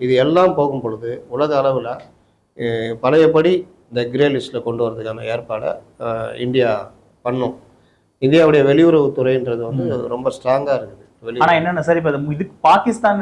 இது எல்லாம் போகும் பொழுது உலக அளவில் பழையபடி இந்த கிரே லிஸ்ட்டில் கொண்டு வரதுக்கான ஏற்பாடை இந்தியா பண்ணும். இந்தியாவுடைய வெளியுறவுத்துறைன்றது வந்து ரொம்ப ஸ்ட்ராங்காக இருக்குது. ஆனால் என்னென்ன சார், இப்போ இதுக்கு பாகிஸ்தான்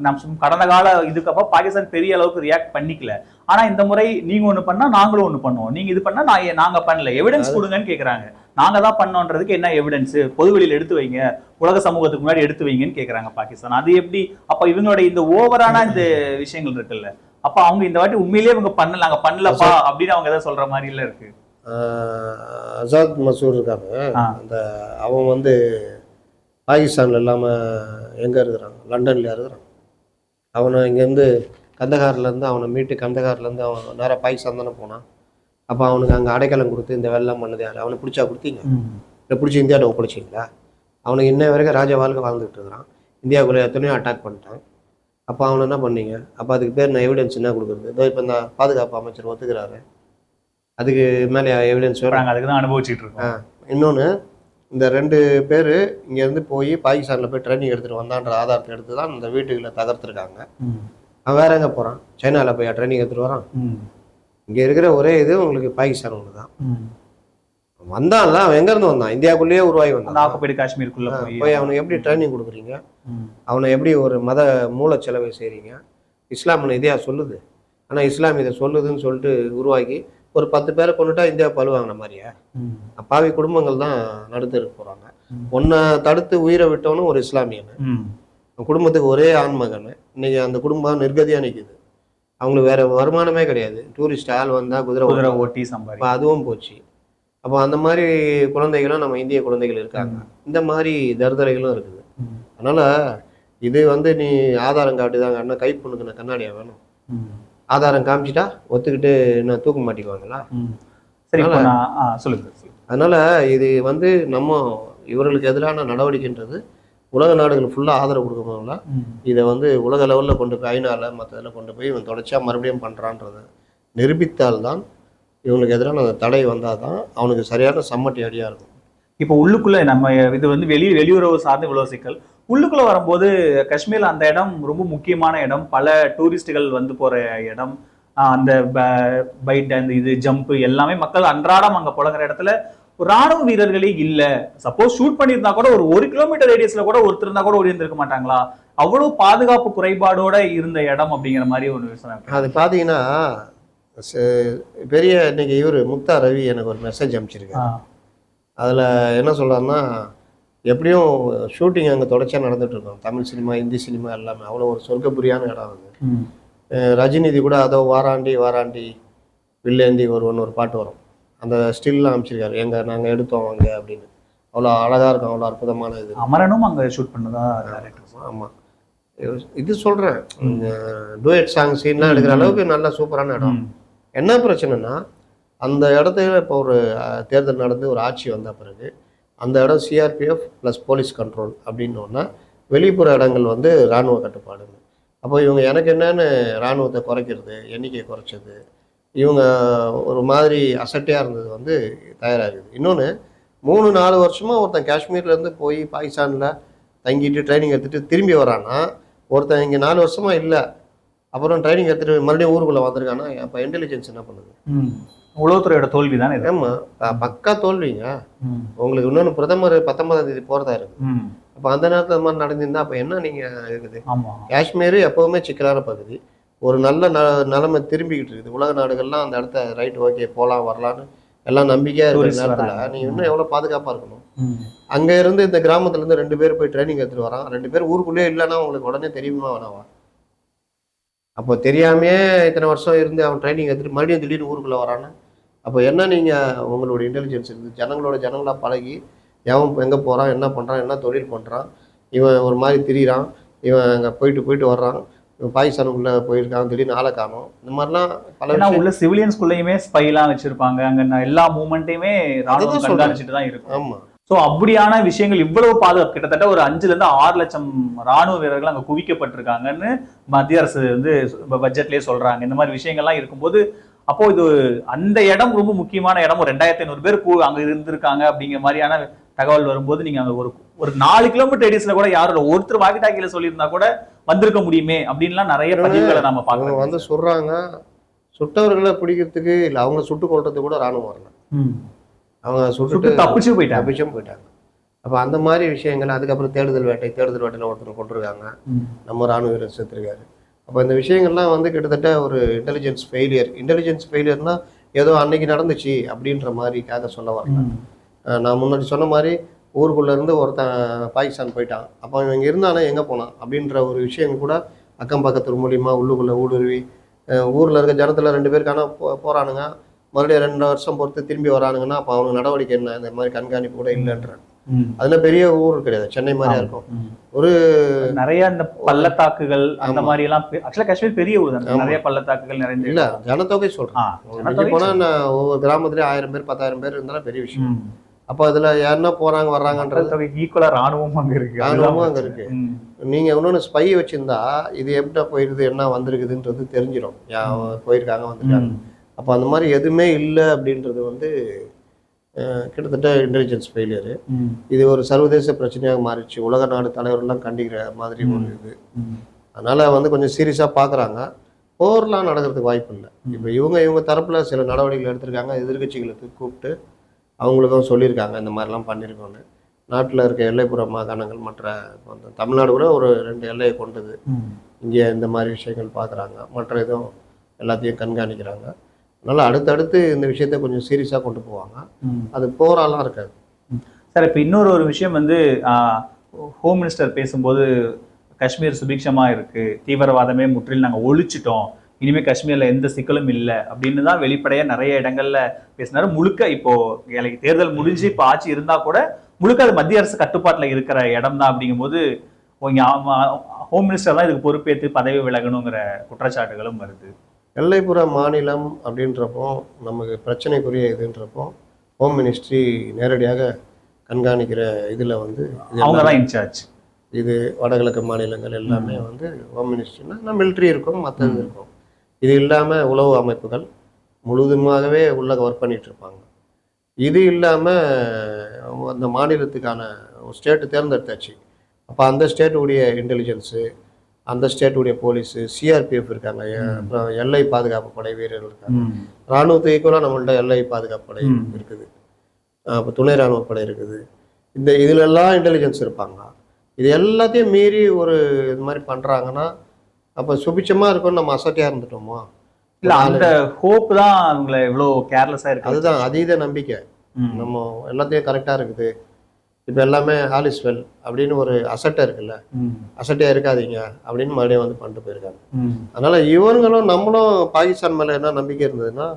நம்ம கடந்த கால இதுக்கப்போ பாகிஸ்தான் பெரிய அளவுக்கு ரியாக்ட் பண்ணிக்கல. ஆனால் இந்த முறை நீங்கள் ஒன்று பண்ணால் நாங்களும் ஒன்று பண்ணுவோம், நீங்கள் இது பண்ணால் நாங்கள் பண்ணல, எவிடன்ஸ் கொடுங்கன்னு கேட்குறாங்க. நாங்கள் தான் பண்ணோன்றதுக்கு என்ன எவிடன்ஸு? பொதுவெளியில் எடுத்து வைங்க, உலக சமூகத்துக்கு முன்னாடி எடுத்து வைங்கன்னு கேட்குறாங்க பாகிஸ்தான். அது எப்படி? அப்போ இவங்களோட இந்த ஓவரான இந்த விஷயங்கள் இருக்குல்ல, அப்போ அவங்க இந்த வாட்டி உண்மையிலேயே இவங்க பண்ணல, நாங்கள் பண்ணலப்பா அப்படின்னு அவங்க எதாவது சொல்கிற மாதிரி இல்லை இருக்கு. அசாத் மசூர் இருக்காங்க, அந்த அவன் வந்து பாகிஸ்தானில் இல்லாமல் எங்கே இருக்கிறான், லண்டனில் இருக்கிறான். அவனை இங்கேருந்து கந்தகார்லேருந்து அவனை மீட்டு கந்தகார்லேருந்து அவன் நேராக பாகிஸ்தான் தானே போனான். அப்போ அவனுக்கு அங்கே அடைக்கலம் கொடுத்து இந்த வெள்ளம் பண்ணது யார்? அவனை பிடிச்சா கொடுத்தீங்க, இல்லை பிடிச்சி இந்தியாவில் ஒப்படைச்சிங்களா? அவனுக்கு இன்ன வரைக்கும் ராஜா வாழ்க்கை வாழ்ந்துட்டு இருக்கிறான். இந்தியாவுக்குள்ளே எத்தனையோ அட்டாக் பண்ணிட்டான். அப்போ அவனை என்ன பண்ணீங்க? அப்போ அதுக்கு பேர் நான் எவிடன்ஸ் என்ன கொடுக்குறது? இதோ இப்போ இந்த பாதுகாப்பு அமைச்சர் ஒத்துக்கிறாரு, அதுக்கு மேலே எவிடன்ஸ் வராங்க, அதுக்கு தான் அனுபவிச்சுட்டு இருக்கோம். இன்னொன்று, இந்த 2 பேர் இங்கேருந்து போய் பாகிஸ்தானில் போய் ட்ரைனிங் எடுத்துகிட்டு வந்தான்ற ஆதாரத்தை எடுத்து தான் இந்த வீட்டுகளை தகர்த்துருக்காங்க. அவன் வேற எங்கே போகிறான்? சைனாவில் போய் ட்ரைனிங் எடுத்துகிட்டு வரான். இங்கே இருக்கிற ஒரே இது உங்களுக்கு பாகிஸ்தான் ஒன்று தான். வந்தான்ல, அவன் எங்கேருந்து வந்தான்? இந்தியாவுக்குள்ளேயே உருவாகி வந்தான். ஆக்குபைடு காஷ்மீருக்குள்ளே போய் அவனுக்கு எப்படி ட்ரைனிங் கொடுக்குறீங்க? அவனை எப்படி ஒரு மத மூலச்செலவை செய்கிறீங்க? இஸ்லாம் இதையா சொல்லுது. ஆனால் இஸ்லாம் இதை சொல்லுதுன்னு சொல்லிட்டு உருவாக்கி ஒரு 10 பேரை கொண்டுட்டா இந்தியா பழுவாங்கின மாதிரியா? அப்பாவி குடும்பங்கள் தான் நடுத்தருக்கு போகிறாங்க. ஒன்றை தடுத்து உயிரை விட்டவனும் ஒரு இஸ்லாமியனு, குடும்பத்துக்கு ஒரே ஆண்மகன். இன்னைக்கு அந்த குடும்பம் நிர்கதியாக நிற்குது. அவங்களுக்கு வேற வருமானமே கிடையாது. டூரிஸ்ட் ஆள் வந்தால் குதிரை ஓட்டி சம்பாதி, அதுவும் போச்சு. அப்போ அந்த மாதிரி குழந்தைகளும் நம்ம இந்திய குழந்தைகள் இருக்காங்க. இந்த மாதிரி தருதலைகளும் இருக்குது. அதனால இது வந்து நீ ஆதாரம் காட்டுதாங்க, அண்ணா கை பொண்ணுக்கு நான் கண்ணாடியா வேணும், ஆதாரம் காமிச்சிட்டா ஒத்துக்கிட்டு என்ன தூக்க மாட்டிக்குவாங்களா? சொல்லுங்க. அதனால இது வந்து நம்ம இவர்களுக்கு எதிரான நடவடிக்கைன்றது உலக நாடுகள் ஃபுல்லாக ஆதரவு கொடுக்கறதுனால இதை வந்து உலக லெவலில் கொண்டு போய் ஐநாவில் மற்ற இதில் கொண்டு போய் இவன் தொடர்ச்சியாக மறுபடியும் பண்ணுறான்றதை நிரூபித்தால்தான் இவனுக்கு எதிரான அந்த தடை வந்தால் தான் அவனுக்கு சரியான சம்மட்டி அடியாக இருக்கும். இப்போ உள்ளுக்குள்ள நம்ம இது வந்து வெளியுறவு சார்ந்து இவ்வளவு சிக்கல், உள்ளுக்குள்ள வரும்போது காஷ்மீர்ல அந்த இடம் ரொம்ப முக்கியமான இடம், பல டூரிஸ்டுகள் வந்து போற இடம், அந்த பைட் அந்த இது ஜம்ப் எல்லாமே மக்கள் அன்றாடம் அங்க புழங்குற இடத்துல ராணுவ வீரர்களே இல்ல. சப்போஸ் ஷூட் பண்ணியிருந்தா கூட ஒரு கிலோமீட்டர் ரேடியஸ்ல கூட ஒருத்தர் இருந்தா கூட ஓடி இருந்திருக்க மாட்டாங்களா? அவ்வளவு பாதுகாப்பு குறைபாடோட இருந்த இடம் அப்படிங்கிற மாதிரி ஒரு விஷயம். அது பார்த்தீங்கன்னா பெரிய இன்னைக்கு இவர் முக்தா ரவி எனக்கு ஒரு மெசேஜ் அனுப்பிச்சிருக்காரு. அதில் என்ன சொல்கிறாருன்னா, எப்படியும் ஷூட்டிங் அங்கே தொடர்ச்சியாக நடந்துகிட்ருக்கோம். தமிழ் சினிமா, ஹிந்தி சினிமா எல்லாமே அவ்வளோ ஒரு சொர்க்கப்புரியான இடம் அது. ரஜினிதி கூட அதோ வாராண்டி வாராண்டி வில்லேந்தி ஒரு பாட்டு வரும், அந்த ஸ்டில்லாம் அனுப்பிச்சிருக்காரு, நாங்கள் எடுத்தோம் அங்கே அப்படின்னு. அவ்வளோ அழகாக இருக்கும், அவ்வளோ அற்புதமான இது. அமரனும் அங்கே ஷூட் பண்ணதா? ஆமாம், இது சொல்கிறேன், டூயட் சாங் சீன்லாம் எடுக்கிற அளவுக்கு நல்ல சூப்பரான இடம். என்ன பிரச்சனைனா, அந்த இடத்துல இப்போ ஒரு தேர்தல் நடந்து ஒரு ஆட்சி வந்த பிறகு அந்த இடம் சிஆர்பிஎஃப் ப்ளஸ் போலீஸ் கண்ட்ரோல் அப்படின்னோன்னா வெளிப்புற இடங்கள் வந்து இராணுவ கட்டுப்பாடுங்க. அப்போ இவங்க எனக்கு என்னென்னு இராணுவத்தை குறைக்கிறது, எண்ணிக்கையை குறைச்சது, இவங்க ஒரு மாதிரி அசட்டையாக இருந்தது வந்து தயாராகுது. இன்னொன்று 3-4 வருஷமாக ஒருத்தன் காஷ்மீர்லேருந்து போய் பாகிஸ்தானில் தங்கிட்டு ட்ரைனிங் எடுத்துகிட்டு திரும்பி வரான்னா, ஒருத்தன் இங்கே 4 வருஷமாக இல்லை, அப்புறம் ட்ரைனிங் எடுத்துகிட்டு மறுபடியும் ஊருக்குள்ளே வந்திருக்கான்னா, அப்போ இன்டெலிஜென்ஸ் என்ன பண்ணுது? உளவுத்துறையோட தோல்வி தானே. ஆமாம், பக்கா தோல்விங்க. உங்களுக்கு இன்னொன்று பிரதமர் 19ஆம் தேதி போகிறதா இருக்கு. அப்போ அந்த நேரத்தில் இந்த மாதிரி நடந்திருந்தா அப்போ என்ன நீங்கள் இருக்குது? காஷ்மீர் எப்போவுமே சிக்கலான பகுதி, ஒரு நல்ல நிலைமை திரும்பிக்கிட்டு இருக்குது. உலக நாடுகள்லாம் அந்த இடத்த ரைட் ஓகே போகலாம் வரலான்னு எல்லாம் நம்பிக்கையாக இருக்கிற நேரத்தில் நீங்கள் இன்னும் எவ்வளோ பாதுகாப்பாக இருக்கணும். அங்கே இருந்து இந்த கிராமத்துலேருந்து 2 பேர் போய் ட்ரைனிங் எடுத்துகிட்டு வரான், 2 பேர் ஊருக்குள்ளேயே இல்லைன்னா உங்களுக்கு உடனே தெரியுமா வேணாவா? அப்போ தெரியாமையே இத்தனை வருஷம் இருந்து அவன் ட்ரைனிங் எடுத்துகிட்டு மறுபடியும் திடீர்னு ஊருக்குள்ளே வரான்னா, அப்போ என்ன நீங்கள் உங்களோட இன்டெலிஜென்ஸ் இருக்குது? ஜனங்களாக பழகி எவன் எங்கே போகிறான், என்ன பண்ணுறான், என்ன தொழில் பண்ணுறான், இவன் ஒரு மாதிரி திரியிறான், இவன் அங்கே போயிட்டு வர்றான், இவன் பாகிஸ்தானுக்குள்ளே போயிருக்கான், திடீர்னு ஆளை காணும், இந்த மாதிரிலாம் பல உள்ள சிவிலியன்ஸ்குள்ளேயுமே ஸ்பைலாம் வச்சுருப்பாங்க. அங்கே எல்லா மூமெண்ட்டையுமே ராணுவம் கண்காணிச்சுட்டு தான் இருக்கும். ஆமாம். ஸோ அப்படியான விஷயங்கள் இவ்வளவு பாதுகாப்பு, கிட்டத்தட்ட ஒரு 5-6 லட்சம் ராணுவ வீரர்கள் அங்கே குவிக்கப்பட்டிருக்காங்கன்னு மத்திய அரசு வந்து பட்ஜெட்லேயே சொல்றாங்க. இந்த மாதிரி விஷயங்கள்லாம் இருக்கும்போது அப்போ இது அந்த இடம் ரொம்ப முக்கியமான இடம். ஒரு 2500 பேர் அங்க இருந்திருக்காங்க அப்படிங்கிற மாதிரியான தகவல் வரும்போது நீங்க அங்க ஒரு 4 கிலோமீட்டர் ரேடியஸ்ல கூட யாரும் ஒருத்தர் வாக்கி டாக்கியில சொல்லியிருந்தா கூட வந்திருக்க முடியுமே அப்படின்லாம் நிறைய பதிவுகளை நம்ம பார்க்கணும். வந்து சொல்றாங்க, சுட்டவர்களை பிடிக்கிறதுக்கு இல்லை அவங்க சுட்டு கொள்றதுக்கு கூட ராணுவம் வரல, அவங்க சுட்டு தப்பிச்சும் போயிட்டாங்க. அப்போ அந்த மாதிரி விஷயங்கள். அதுக்கப்புறம் தேடுதல் வேட்டையில் ஒருத்தர் கொண்டிருக்காங்க, நம்ம ராணுவ வீரர் செத்துருக்காரு. அப்போ இந்த விஷயங்கள்லாம் வந்து கிட்டத்தட்ட ஒரு இன்டெலிஜென்ஸ் ஃபெயிலியர்னா ஏதோ அன்னைக்கு நடந்துச்சு அப்படின்ற மாதிரிக்காக சொல்ல வரல. நான் முன்னாடி சொன்ன மாதிரி ஊருக்குள்ளேருந்து ஒருத்தன் பாகிஸ்தான் போயிட்டான், அப்போ அவன் இங்கே இருந்தானே எங்கே போனான் அப்படின்ற ஒரு விஷயம் கூட அக்கம் பக்கத்து மூலியமா உள்ளுக்குள்ளே ஊடுருவி ஊரில் இருக்க ஜனத்தில் 2 பேருக்கான போகிறானுங்க, மறுபடியும் 2 வருஷம் பொறுத்து திரும்பி வரானுங்கன்னா அப்போ அவனுக்கு நடவடிக்கை என்ன? இந்த மாதிரி கண்காணிப்பு கூட இல்லைன்றான். அதுல பெரிய ஊர் கிடையாது, சென்னை மாதிரியா இருக்கும். ஒரு நிறைய அந்த பள்ளத்தாக்குகள் அந்த மாதிரி எல்லாம். ஆக்சுவலா காஷ்மீர் பெரிய ஊர் தான், நிறைய பள்ளத்தாக்குகள் நிறைய. இல்ல ஜனத்தொகை சொல்றேன், போனா ஒவ்வொரு கிராமத்துலயும் 1000 பேர் 10,000 பேர் இருந்தாலும் பெரிய விஷயம். அப்ப அதுல யாருன்னா போறாங்க வர்றாங்கன்றது ஈக்குவலா ராணுவமும் அங்க இருக்கு. நீங்க இன்னொன்னு ஸ்பை வச்சிருந்தா இது எப்படி போயிருது, என்ன வந்திருக்குதுன்றது தெரிஞ்சிடும், போயிருக்காங்க வந்திருக்காங்க. அப்ப அந்த மாதிரி எதுவுமே இல்லை அப்படின்றது வந்து கிட்டத்தட்ட இன்டெலிஜென்ஸ் ஃபெயிலியரு. இது ஒரு சர்வதேச பிரச்சனையாக மாறிடுச்சு, உலக நாடு தலைவர்கள்லாம் கண்டிக்கிற மாதிரி ஒரு இது. அதனால வந்து கொஞ்சம் சீரியஸாக பார்க்குறாங்க. போர்லாம் நடக்கிறதுக்கு வாய்ப்பு இல்லை. இப்போ இவங்க தரப்புல சில நடவடிக்கைகள் எடுத்திருக்காங்க, எதிர்கட்சிகளுக்கு கூப்பிட்டு அவங்களுக்கும் சொல்லியிருக்காங்க இந்த மாதிரிலாம் பண்ணியிருக்கோன்னு. நாட்டில் இருக்க எல்லைப்புற மாகாணங்கள் மற்ற தமிழ்நாடு கூட ஒரு 2 எல்லையை கொண்டது, இங்கே இந்த மாதிரி விஷயங்கள் பார்க்குறாங்க, மற்ற இதுவும் எல்லாத்தையும் கண்காணிக்கிறாங்க. அதனால அடுத்தடுத்து இந்த விஷயத்த கொஞ்சம் சீரியஸாக கொண்டு போவாங்க, அது போராலாம் இருக்காது. சார் இப்போ இன்னொரு விஷயம் வந்து ஹோம் மினிஸ்டர் பேசும்போது காஷ்மீர் சுபிக்ஷமாக இருக்குது, தீவிரவாதமே முற்றிலும் நாங்கள் ஒழிச்சிட்டோம், இனிமேல் காஷ்மீரில் எந்த சிக்கலும் இல்லை அப்படின்னு தான் வெளிப்படையாக நிறைய இடங்கள்ல பேசினாரு. முழுக்க இப்போ எனக்கு தேர்தல் முடிஞ்சு இப்போ ஆட்சி இருந்தால் கூட முழுக்க அது மத்திய அரசு கட்டுப்பாட்டில் இருக்கிற இடம் தான். அப்படிங்கும்போது ஹோம் மினிஸ்டர் தான் இதுக்கு பொறுப்பேற்று பதவி விலகணுங்கிற குற்றச்சாட்டுகளும் வருது. எல்லைப்புற மாநிலம் அப்படின்றப்போ நமக்கு பிரச்சனைக்குரிய இதுன்றப்போ ஹோம் மினிஸ்ட்ரி நேரடியாக கண்காணிக்கிற இதில் வந்து அவங்க தான் இன்சார்ஜ். இது வடகிழக்கு மாநிலங்கள் எல்லாமே வந்து ஹோம் மினிஸ்ட்ரினா மிலிட்ரி இருக்கும், மற்றது இருக்கும். இது இல்லாமல் உளவு அமைப்புகள் முழுதுமாகவே உள்ள ஒர்க் பண்ணிட்டு இருப்பாங்க. இது இல்லாமல் அந்த மாநிலத்துக்கான ஒரு ஸ்டேட்டு தேர்ந்தெடுத்தாச்சு. அப்போ அந்த ஸ்டேட்டுடைய இன்டெலிஜென்ஸு, அந்த ஸ்டேட்டுடைய போலீஸு, சிஆர்பிஎஃப் இருக்காங்க, அப்புறம் எல்லை பாதுகாப்பு படை வீரர்கள் இருக்காங்க. இராணுவத்துக்கு ஈக்குவலாக நம்மள்ட்ட எல்லை பாதுகாப்பு படை இருக்குது, அப்போ துணை இராணுவ படை இருக்குது. இதுலெல்லாம் இன்டெலிஜென்ஸ் இருப்பாங்க. இது எல்லாத்தையும் மீறி ஒரு இது மாதிரி பண்ணுறாங்கன்னா அப்போ சுபிச்சமாக இருக்கும்னு நம்ம அசட்டியாக இருந்துட்டோமோ? இல்ல அந்த ஹோப் தான் அவங்களை இவ்வளோ கேர்லெஸ்ஸாக இருக்கு. அதுதான் அதீத நம்பிக்கை. நம்ம எல்லாத்தையும் கரெக்டாக இருக்குது, இப்போ எல்லாமே ஆல் இஸ் வெல் அப்படின்னு ஒரு அசட்டை இருக்குல்ல, அசட்டையாக இருக்காதீங்க அப்படின்னு மறுபடியும் வந்து பண்ணிட்டு போயிருக்காங்க. அதனால் இவங்களும் நம்மளும் பாகிஸ்தான் மேலே என்ன நம்பிக்கை இருந்ததுன்னா,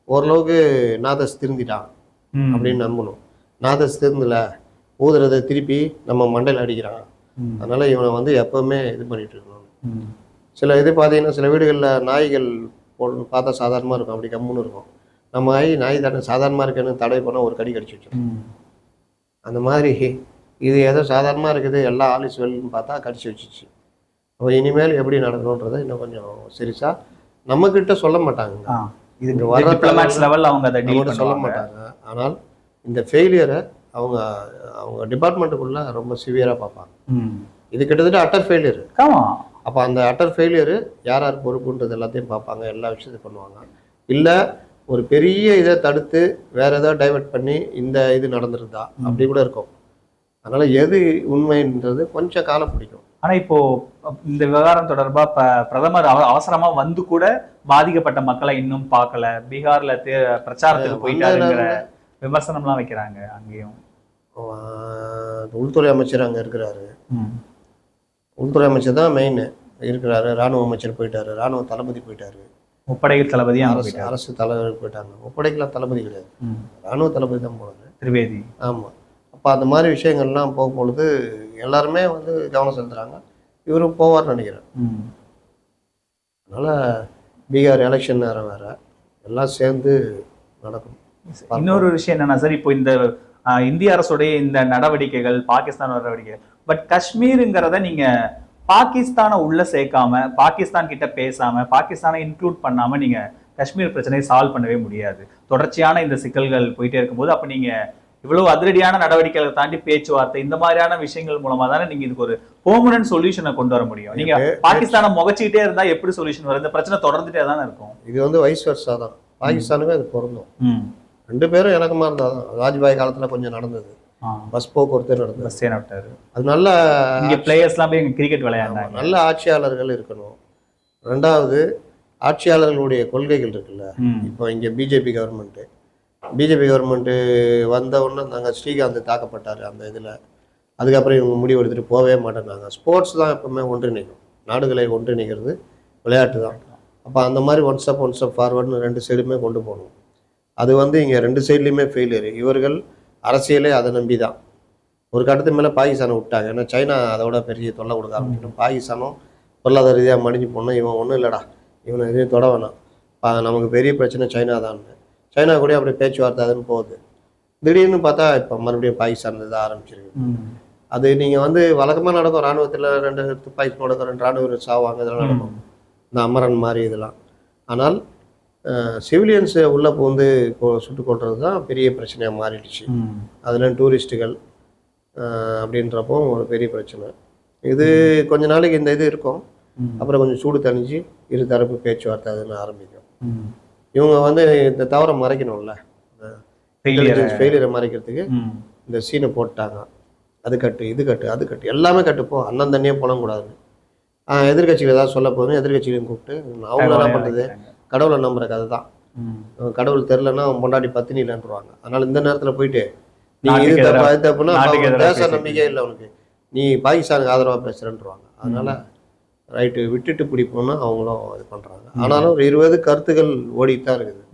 ஓரளவுக்கு நாதஸ் திருந்திட்டான் அப்படின்னு நம்பணும். நாதஸ் திருந்தல, ஊதுறதை திருப்பி நம்ம மண்டையில் அடிக்கிறான், அதனால் இவனை வந்து எப்போவுமே இது பண்ணிட்டு இருக்கணும். சில இது பார்த்தீங்கன்னா சில வீடுகளில் நாய்கள் பார்த்தா சாதாரணமாக இருக்கும், அப்படி கம்முன்னு இருக்கும். நம்ம நாய் தானே சாதாரணமாக இருக்குன்னு தடை பண்ணால் ஒரு கடி கடிச்சு வச்சிடும். அந்த மாதிரி இது ஏதோ சாதாரணமாக இருக்குது எல்லாம் ஆல் இஸ் வெல்னு பார்த்தா கடிச்சு வச்சிச்சு. அப்போ இனிமேல் எப்படி நடக்கணுன்றதை இன்னும் கொஞ்சம் சீரியஸாக நம்மக்கிட்ட சொல்ல மாட்டாங்க, இது வர லெவல் அவங்க அதை டீல் சொல்ல மாட்டாங்க. ஆனால் இந்த ஃபெயிலியரை அவங்க அவங்க டிபார்ட்மெண்ட்டுக்குள்ளே ரொம்ப சிவியராக பார்ப்பாங்க. இது கிட்டத்தட்ட அட்டர் ஃபெயிலியர். அப்போ அந்த அட்டர் ஃபெயிலியரு யார் யார் பொறுப்புன்றது எல்லாத்தையும் பார்ப்பாங்க, எல்லா விஷயத்தையும் பண்ணுவாங்க. இல்லை ஒரு பெரிய இதை தடுத்து வேற ஏதாவது டைவெர்ட் பண்ணி இந்த இது நடந்துருந்தா அப்படி கூட இருக்கும். அதனால எது உண்மைன்றது கொஞ்சம் காலம் பிடிக்கும். ஆனா இப்போ இந்த விவகாரம் தொடர்பா பிரதமர் அவசரமா வந்து கூட பாதிக்கப்பட்ட மக்களை இன்னும் பார்க்கல, பீகார்ல பிரச்சாரத்துக்கு போயிட்டாருங்கிற விமர்சனம்லாம் வைக்கிறாங்க. அங்கேயும் உள்துறை அமைச்சர் அங்கே இருக்கிறாரு, உள்துறை அமைச்சர் தான் மெயின் இருக்கிறாரு. ராணுவ அமைச்சர் போயிட்டாரு, ராணுவ தளபதி போயிட்டாரு, முப்படைகள் தளபதி அரசு தலைவர் போயிட்டாங்க. முப்படைக்கெல்லாம் தளபதி கிடையாது, ராணுவ தளபதி தான் போனது, திரிவேதி. ஆமாம். அப்போ அந்த மாதிரி விஷயங்கள்லாம் போகும்பொழுது எல்லாருமே வந்து கவனம் செலுத்துறாங்க. இவரும் போவார்னு நினைக்கிறேன். அதனால பீகார் எலெக்ஷன் நேரம் வேற, எல்லாம் சேர்ந்து நடக்கும். இன்னொரு விஷயம் என்னன்னா சார், இப்போ இந்த இந்திய அரசுடைய இந்த நடவடிக்கைகள், பாகிஸ்தான் நடவடிக்கைகள், பட் காஷ்மீருங்கிறத நீங்க பாகிஸ்தானை உள்ள சேர்க்காம, பாகிஸ்தான் கிட்ட பேசாம, பாகிஸ்தானை இன்க்ளூட் பண்ணாம நீங்க காஷ்மீர் பிரச்சனையை சால்வ் பண்ணவே முடியாது. தொடர்ச்சியான இந்த சிக்கல்கள் போயிட்டே இருக்கும்போது அப்ப நீங்க இவ்வளவு அதிரடியான நடவடிக்கைகளை தாண்டி பேச்சுவார்த்தை இந்த மாதிரியான விஷயங்கள் மூலமா தானே நீங்க இதுக்கு ஒரு பெர்மனன்ட் சொல்யூஷனை கொண்டு வர முடியும். நீங்க பாகிஸ்தானை முகச்சிக்கிட்டே இருந்தா எப்படி சொல்யூஷன் வரும்? இந்த பிரச்சனை தொடர்ந்துட்டே தானே இருக்கும். இது வந்து வைஸ் வெர்சா தான், பாகிஸ்தானுமே அது பொருந்தும். ரெண்டு பேரும் இணக்கமா இருந்தாதான். வாஜ்பாய் காலத்துல கொஞ்சம் நடந்தது, பஸ் போக்குவரத்து நடந்தது, பஸ்ஸே நட்டாரு. அது நல்ல இங்க பிளேயர்ஸ்லாம் போய் கிரிக்கெட் விளையாடுறாங்க. நல்ல ஆட்சியாளர்கள் இருக்கணும். ரெண்டாவது ஆட்சியாளர்களுடைய கொள்கைகள் இருக்குல்ல. இப்போ இங்க பிஜேபி கவர்மெண்ட்டு வந்த உடனே நாங்கள் ஸ்ரீகாந்த் தாக்கப்பட்டார் அந்த இதில். அதுக்கப்புறம் இவங்க முடிவு எடுத்துகிட்டு போகவே மாட்டேன்னாங்க. ஸ்போர்ட்ஸ் தான் எப்பவுமே ஒன்றிணைக்கும், நாடுகளை ஒன்றிணைக்கிறது விளையாட்டு தான். அப்போ அந்த மாதிரி ஒன் ஸ்டெப் ஃபார்வர்டுன்னு ரெண்டு சைடுமே கொண்டு போகணும். அது வந்து இங்கே ரெண்டு சைட்லேயுமே ஃபெயிலியர். இவர்கள் அரசியலே அதை நம்பி தான். ஒரு கட்டத்து மேலே பாகிஸ்தானை விட்டாங்க, ஏன்னா சைனா அதோட பெரிய தொல்லை கொடுக்க ஆரம்பிக்கணும். பாகிஸ்தானும் பொருளாதார ரீதியாக மடிஞ்சு போனோம். இவன் ஒன்றும் இல்லைடா, இவனை எதையும் தொட வேணாம், நமக்கு பெரிய பிரச்சனை சைனா தான். சைனா கூட அப்படி பேச்சுவார்த்தை அதுன்னு போகுது. திடீர்னு பார்த்தா இப்போ மறுபடியும் பாகிஸ்தான் இதை ஆரம்பிச்சிருக்கு. அது நீங்கள் வந்து வழக்கமாக நடக்கும், இராணுவத்தில் 2 துப்பாக்கி நடக்கும், 2 ராணுவ சாவாங்க, இதெல்லாம் நடக்கும், இந்த அமரன் மாதிரி இதெல்லாம். ஆனால் சிவிலியன்ஸை உள்ளே வந்து சுட்டுக் கொள்வது தான் பெரிய பிரச்சனையாக மாறிடுச்சு. அதில் டூரிஸ்ட்டுகள் அப்படின்றப்போ ஒரு பெரிய பிரச்சனை. இது கொஞ்ச நாளைக்கு இந்த இது இருக்கும், அப்புறம் கொஞ்சம் சூடு தணிஞ்சு இரு தரப்பு பேச்சுவார்த்தை அதுன்னு ஆரம்பிக்கும். இவங்க வந்து இந்த தவறை மறைக்கணும்ல, ஃபெயிலியரை மறைக்கிறதுக்கு இந்த சீனை போட்டாங்க. அது கட்டு, இது கட்டு, அது கட்டு, எல்லாமே கட்டுப்போ, அண்ணன் தண்ணியே போனக்கூடாதுன்னு. எதிர்கட்சிகள் ஏதாவது சொல்ல போதும் எதிர்கட்சிகளையும் கூப்பிட்டு அவங்க என்ன பண்ணுறது, கடவுளை நம்புற கதை தான். கடவுள் தெரிலன்னா அவன் பொண்டாட்டி பத்தினி இல்லைன்றாங்க. அதனால இந்த நேரத்தில் போயிட்டு நீ இது தப்பா அது தப்புன்னா தேச நம்பிக்கை இல்லை உனக்கு, நீ பாகிஸ்தானுக்கு ஆதரவாக பேசுகிறேன்றாங்க. அதனால ரைட்டு விட்டுட்டு பிடிப்போம்னா அவங்களும் இது பண்ணுறாங்க. ஆனாலும் ஒரு 20 கருத்துக்கள் ஓடிட்டு தான் இருக்குது.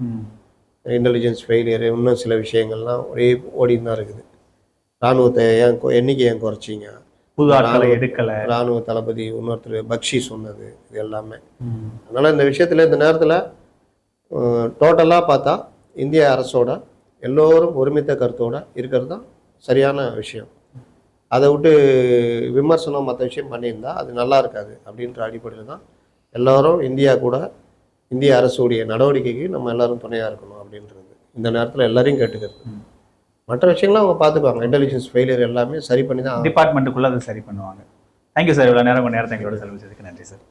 இன்டெலிஜென்ஸ் ஃபெயிலியர், இன்னும் சில விஷயங்கள்லாம் ஒரே ஓடிட்டு தான் இருக்குது. இராணுவத்தை எண்ணிக்கை ஏன் குறைச்சிங்க, புது ஆட்களை எடுக்கலை, இராணுவ தளபதி இன்னொருத்தர் பக்ஷி சொன்னது, இது எல்லாமே. அதனால் இந்த விஷயத்தில் இந்த நேரத்தில் டோட்டலாக பார்த்தா இந்திய அரசோட எல்லோரும் ஒருமித்த கருத்தோடு இருக்கிறது தான் சரியான விஷயம். அதை விட்டு விமர்சனம் மற்ற விஷயம் பண்ணியிருந்தா அது நல்லா இருக்காது அப்படின்ற அடிப்படையில் தான் எல்லாரும் இந்திய அரசுடைய நடவடிக்கைக்கு நம்ம எல்லாரும் துணையாக இருக்கணும் அப்படின்றது இந்த நேரத்தில் எல்லாரையும் கேட்டுக்கிறது. மற்ற விஷயங்களும் அவங்க பார்த்துக்குவாங்க. இன்டெலிஜென்ஸ் ஃபெயிலியர் எல்லாமே சரி பண்ணி தான் டிபார்ட்மெண்ட்டுக்குள்ள அதை சரி பண்ணுவாங்க. தேங்க்யூ சார், இவ்வளோ நேரம் உங்கள் நேரத்தை எங்களோட செலவழிச்சதுக்கு நன்றி சார்.